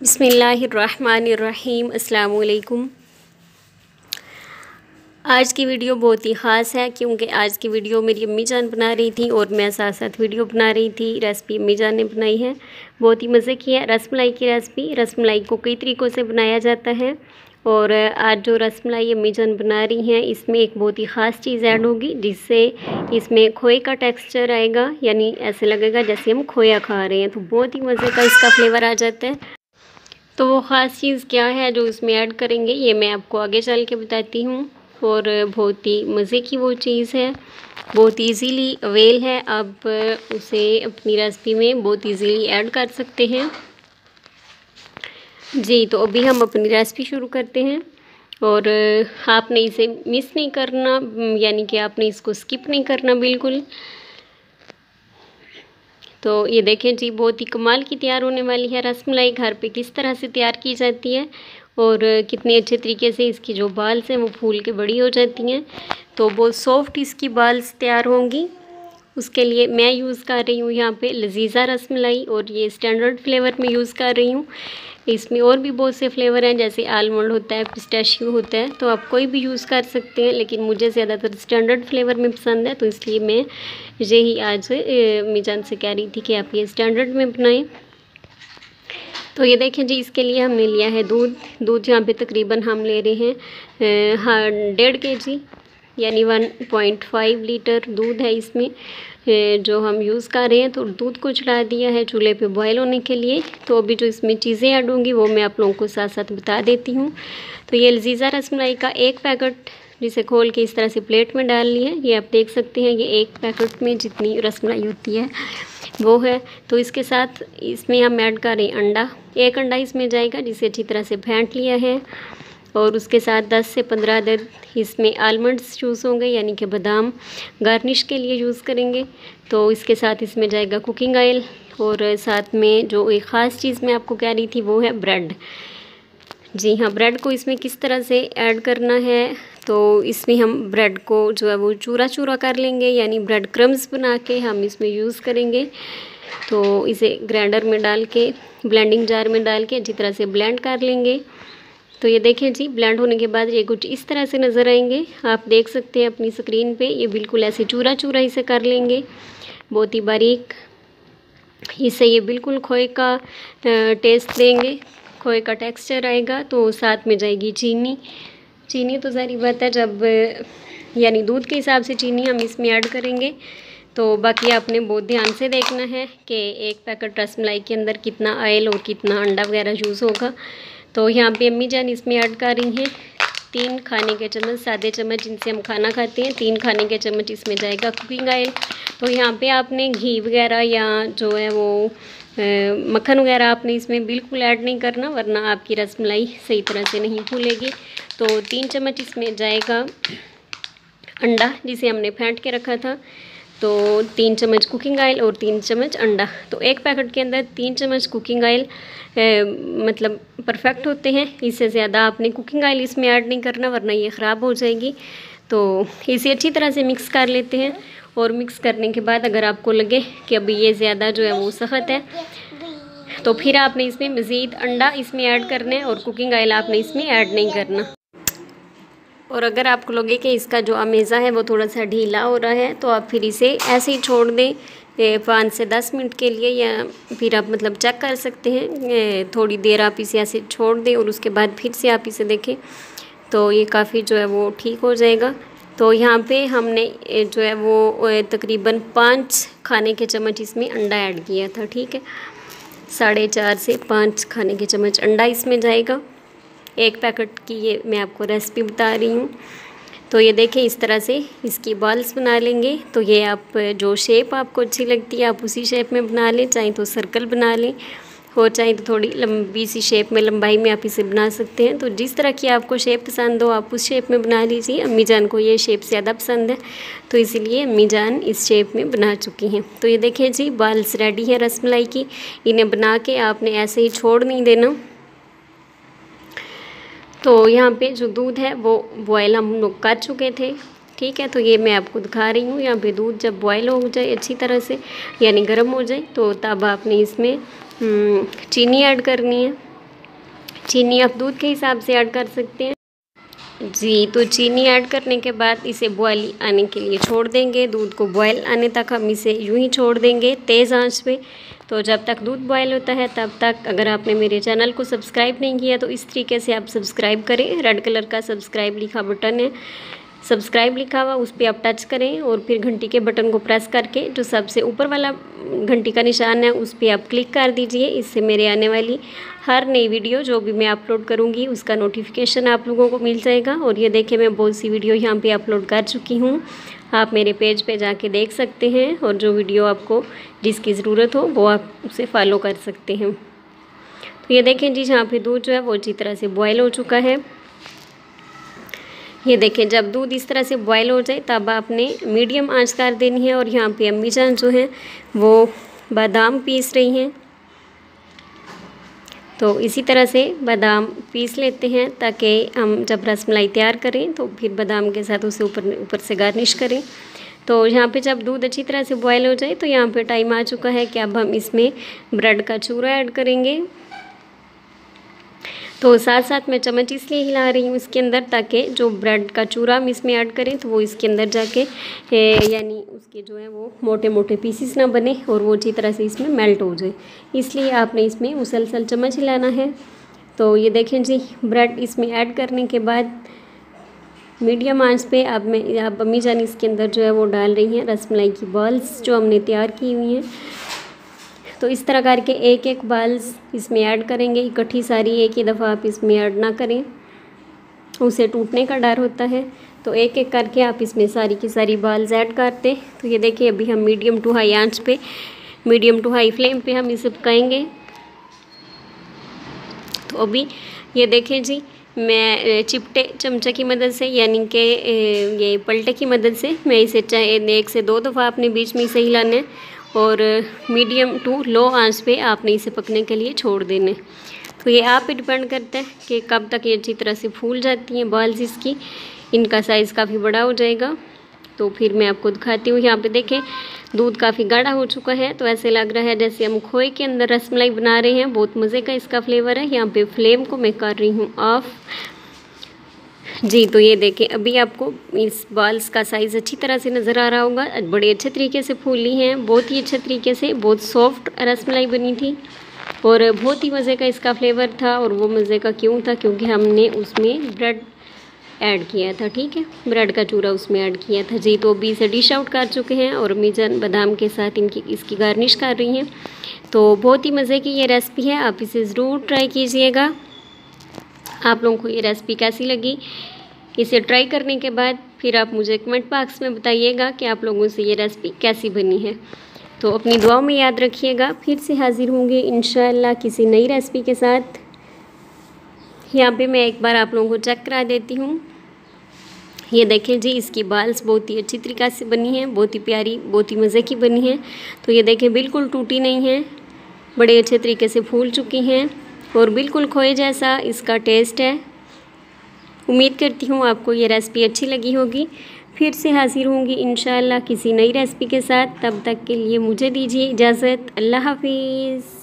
बिस्मिल्लाहिर्रहमानिर्रहीम। अस्सलाम वालेकुम। आज की वीडियो बहुत ही ख़ास है क्योंकि आज की वीडियो मेरी अम्मी जान बना रही थी और मैं साथ साथ वीडियो बना रही थी। रेसिपी अम्मी जान ने बनाई है, बहुत ही मज़े की है। रसमलाई की रेसिपी। रसमलाई को कई तरीक़ों से बनाया जाता है और आज जो रसमलाई अम्मी जान बना रही हैं इसमें एक बहुत ही ख़ास चीज़ ऐड होगी जिससे इसमें खोए का टेक्सचर आएगा, यानी ऐसे लगेगा जैसे हम खोया खा रहे हैं। तो बहुत ही मज़े का इसका फ्लेवर आ जाता है। तो वो ख़ास चीज़ क्या है जो इसमें ऐड करेंगे ये मैं आपको आगे चल के बताती हूँ। और बहुत ही मज़े की वो चीज़ है, बहुत इजीली अवेल है। आप उसे अपनी रेसिपी में बहुत इजीली ऐड कर सकते हैं जी। तो अभी हम अपनी रेसिपी शुरू करते हैं और आपने इसे मिस नहीं करना, यानी कि आपने इसको स्किप नहीं करना बिल्कुल। तो ये देखें जी, बहुत ही कमाल की तैयार होने वाली है रसमलाई। घर पे किस तरह से तैयार की जाती है और कितने अच्छे तरीके से इसकी जो बाल्स हैं वो फूल के बड़ी हो जाती हैं। तो बहुत सॉफ्ट इसकी बाल्स तैयार होंगी। उसके लिए मैं यूज़ कर रही हूँ यहाँ पे लजीज़ा रसमलाई और ये स्टैंडर्ड फ्लेवर में यूज़ कर रही हूँ। इसमें और भी बहुत से फ्लेवर हैं, जैसे आलमंड होता है, पिस्ताशियो होता है, तो आप कोई भी यूज़ कर सकते हैं, लेकिन मुझे ज़्यादातर स्टैंडर्ड फ्लेवर में पसंद है। तो इसलिए मैं यही आज अम्मी जान से कह रही थी कि आप ये स्टैंडर्ड में बनाएं। तो ये देखें जी, इसके लिए हमने लिया है दूध यहाँ पे तकरीबन हम ले रहे हैं 1.5 kg, यानी 1.5 लीटर दूध है इसमें जो हम यूज़ कर रहे हैं। तो दूध को चढ़ा दिया है चूल्हे पे बॉयल होने के लिए। तो अभी जो इसमें चीज़ें ऐड होंगी वो मैं आप लोगों को साथ साथ बता देती हूँ। तो ये लजीज़ा रसमलाई का एक पैकेट जिसे खोल के इस तरह से प्लेट में डाल लिया है। ये आप देख सकते हैं, ये एक पैकेट में जितनी रसमलाई होती है वो है। तो इसके साथ इसमें हम ऐड कर रहे हैं अंडा। एक अंडा इसमें जाएगा जिसे अच्छी तरह से फेंट लिया है। और उसके साथ 10 से 15 अदद इसमें आलमंड्स यूज़ होंगे, यानी कि बादाम गार्निश के लिए यूज़ करेंगे। तो इसके साथ इसमें जाएगा कुकिंग ऑयल और साथ में जो एक ख़ास चीज़ मैं आपको कह रही थी वो है ब्रेड। जी हाँ, ब्रेड को इसमें किस तरह से ऐड करना है, तो इसमें हम ब्रेड को जो है वो चूरा चूरा कर लेंगे, यानी ब्रेड क्रम्स बना के हम इसमें यूज़ करेंगे। तो इसे ग्राइंडर में डाल के, ब्लेंडिंग जार में डाल के अच्छी तरह से ब्लेंड कर लेंगे। तो ये देखें जी, ब्लेंड होने के बाद ये कुछ इस तरह से नज़र आएंगे। आप देख सकते हैं अपनी स्क्रीन पे, ये बिल्कुल ऐसे चूरा चूरा इसे कर लेंगे, बहुत ही बारीक। इससे ये बिल्कुल खोए का टेस्ट देंगे, खोए का टेक्सचर आएगा। तो साथ में जाएगी चीनी तो ज़ाहिर बात है, जब यानी दूध के हिसाब से चीनी हम इसमें ऐड करेंगे। तो बाकी आपने बहुत ध्यान से देखना है कि एक पैकेट रसमलाई के अंदर कितना ऑयल और कितना अंडा वगैरह यूज़ होगा। तो यहाँ पे अम्मी जान इसमें ऐड कर रही हैं 3 खाने के चम्मच, सादे चम्मच जिनसे हम खाना खाते हैं, 3 खाने के चम्मच इसमें जाएगा कुकिंग ऑयल। तो यहाँ पे आपने घी वगैरह या जो है वो मक्खन वगैरह आपने इसमें बिल्कुल ऐड नहीं करना, वरना आपकी रसमलाई सही तरह से नहीं फूलेगी। तो 3 चम्मच इसमें जाएगा अंडा जिसे हमने फेंट के रखा था। तो 3 चम्मच कुकिंग ऑयल और 3 चम्मच अंडा। तो एक पैकेट के अंदर 3 चम्मच कुकिंग ऑयल मतलब परफेक्ट होते हैं। इससे ज़्यादा आपने कुकिंग ऑयल इसमें ऐड नहीं करना, वरना ये ख़राब हो जाएगी। तो इसे अच्छी तरह से मिक्स कर लेते हैं और मिक्स करने के बाद अगर आपको लगे कि अभी ये ज़्यादा जो है वो सख्त है, तो फिर आपने इसमें मज़ीद अंडा इसमें ऐड करना है और कुकिंग ऑयल आपने इसमें ऐड नहीं करना। और अगर आपको लगे कि इसका जो अमेज़ा है वो थोड़ा सा ढीला हो रहा है, तो आप फिर इसे ऐसे ही छोड़ दें 5 से 10 मिनट के लिए, या फिर आप मतलब चेक कर सकते हैं। थोड़ी देर आप इसे ऐसे छोड़ दें और उसके बाद फिर से आप इसे देखें तो ये काफ़ी जो है वो ठीक हो जाएगा। तो यहाँ पे हमने जो है वो तकरीबन 5 खाने के चम्मच इसमें अंडा ऐड किया था, ठीक है। 4.5 से 5 खाने के चम्मच अंडा इसमें जाएगा। एक पैकेट की ये मैं आपको रेसिपी बता रही हूँ। तो ये देखें, इस तरह से इसकी बॉल्स बना लेंगे। तो ये आप जो शेप आपको अच्छी लगती है आप उसी शेप में बना लें, चाहे तो सर्कल बना लें और चाहे तो थोड़ी लंबी सी शेप में, लंबाई में आप इसे बना सकते हैं। तो जिस तरह की आपको शेप पसंद हो आप उस शेप में बना लीजिए। अम्मी जान को ये शेप ज़्यादा पसंद है, तो इसीलिए अम्मी जान इस शेप में बना चुकी हैं। तो ये देखें जी, बॉल्स रेडी है रसमलाई की। इन्हें बना के आपने ऐसे ही छोड़ नहीं देना। तो यहाँ पे जो दूध है वो बॉयल हम लोग कर चुके थे, ठीक है। तो ये मैं आपको दिखा रही हूँ। यहाँ पे दूध जब बॉयल हो जाए अच्छी तरह से, यानी गर्म हो जाए, तो तब आपने इसमें चीनी ऐड करनी है। चीनी आप दूध के हिसाब से ऐड कर सकते हैं। जी, तो चीनी ऐड करने के बाद इसे बॉयल आने के लिए छोड़ देंगे। दूध को बॉयल आने तक हम इसे यूं ही छोड़ देंगे तेज़ आंच पे। तो जब तक दूध बॉयल होता है तब तक अगर आपने मेरे चैनल को सब्सक्राइब नहीं किया तो इस तरीके से आप सब्सक्राइब करें। रेड कलर का सब्सक्राइब लिखा बटन है, सब्सक्राइब लिखा हुआ, उस पर आप टच करें और फिर घंटी के बटन को प्रेस करके जो सबसे ऊपर वाला घंटी का निशान है उस पर आप क्लिक कर दीजिए। इससे मेरे आने वाली हर नई वीडियो जो भी मैं अपलोड करूंगी उसका नोटिफिकेशन आप लोगों को मिल जाएगा। और ये देखिए मैं बहुत सी वीडियो यहाँ पे अपलोड कर चुकी हूँ, आप मेरे पेज पे जाके देख सकते हैं और जो वीडियो आपको जिसकी ज़रूरत हो वो आप उसे फॉलो कर सकते हैं। तो ये देखें जी, यहाँ पे दूध जो है वो अच्छी तरह से बॉयल हो चुका है। ये देखें, जब दूध इस तरह से बॉयल हो जाए तब आपने मीडियम आंच कर देनी है। और यहाँ पे अम्मी जान जो हैं वो बादाम पीस रही हैं, तो इसी तरह से बादाम पीस लेते हैं ताकि हम जब रसमलाई तैयार करें तो फिर बादाम के साथ उसे ऊपर से गार्निश करें। तो यहाँ पे जब दूध अच्छी तरह से बॉयल हो जाए तो यहाँ पे टाइम आ चुका है कि अब हम इसमें ब्रेड का चूरा ऐड करेंगे। तो साथ साथ मैं चम्मच इसलिए हिला रही हूँ इसके अंदर ताकि जो ब्रेड का चूरा हम इसमें ऐड करें तो वो इसके अंदर जाके यानी उसके जो है वो मोटे मोटे पीसीस ना बने और वो अच्छी तरह से इसमें मेल्ट हो जाए, इसलिए आपने इसमें मुसलसल चम्मच हिलाना है। तो ये देखें जी, ब्रेड इसमें ऐड करने के बाद मीडियम आंच पे अब अम्मी जान इसके अंदर जो है वो डाल रही हैं रसमलाई की बॉल्स जो हमने तैयार की हुई हैं। तो इस तरह करके एक एक बॉल्स इसमें ऐड करेंगे, इकट्ठी सारी एक ही दफ़ा आप इसमें ऐड ना करें, उसे टूटने का डर होता है। तो एक एक करके आप इसमें सारी की सारी बॉल्स ऐड करते। तो ये देखिए अभी हम मीडियम टू हाई आंच पे, मीडियम टू हाई फ्लेम पे हम इसे पकाएंगे। तो अभी ये देखें जी, मैं चिपटे चमचे की मदद से यानी कि ये पलटे की मदद से मैं इसे चाहे 1 से 2 दफ़ा अपने बीच में इसे हिलाना है और मीडियम टू लो आंच पे आपने इसे पकने के लिए छोड़ देने। तो ये आप पे डिपेंड करता है कि कब तक ये अच्छी तरह से फूल जाती हैं बॉल्स इसकी। इनका साइज़ काफ़ी बड़ा हो जाएगा तो फिर मैं आपको दिखाती हूँ। यहाँ पे देखें दूध काफ़ी गाढ़ा हो चुका है, तो ऐसे लग रहा है जैसे हम खोए के अंदर रसमलाई बना रहे हैं। बहुत मज़े का इसका फ्लेवर है। यहाँ पे फ्लेम को मैं कर रही हूँ ऑफ जी। तो ये देखें अभी आपको इस बॉल्स का साइज़ अच्छी तरह से नज़र आ रहा होगा, बड़े अच्छे तरीके से फूली हैं, बहुत ही अच्छे तरीके से, बहुत सॉफ्ट रसमलाई बनी थी और बहुत ही मज़े का इसका फ्लेवर था। और वो मज़े का क्यों था, क्योंकि हमने उसमें ब्रेड ऐड किया था, ठीक है, ब्रेड का चूरा उसमें ऐड किया था जी। तो अभी इसे डिश आउट कर चुके हैं और अम्मी जान बादाम के साथ इसकी गार्निश कर रही हैं। तो बहुत ही मज़े की ये रेसिपी है, आप इसे ज़रूर ट्राई कीजिएगा। आप लोगों को ये रेसिपी कैसी लगी, इसे ट्राई करने के बाद फिर आप मुझे कमेंट बॉक्स में बताइएगा कि आप लोगों से ये रेसिपी कैसी बनी है। तो अपनी दुआओं में याद रखिएगा। फिर से हाजिर होंगे इंशाअल्लाह किसी नई रेसिपी के साथ। यहाँ पे मैं एक बार आप लोगों को चेक करा देती हूँ। ये देखें जी, इसकी बाल्स बहुत ही अच्छी तरीक़ा से बनी हैं, बहुत ही प्यारी, बहुत ही मज़े की बनी है। तो ये देखें बिल्कुल टूटी नहीं है, बड़े अच्छे तरीके से फूल चुकी हैं और बिल्कुल खोए जैसा इसका टेस्ट है। उम्मीद करती हूँ आपको ये रेसिपी अच्छी लगी होगी। फिर से हाजिर होंगी इंशाअल्लाह किसी नई रेसिपी के साथ। तब तक के लिए मुझे दीजिए इजाज़त। अल्लाह हाफिज़।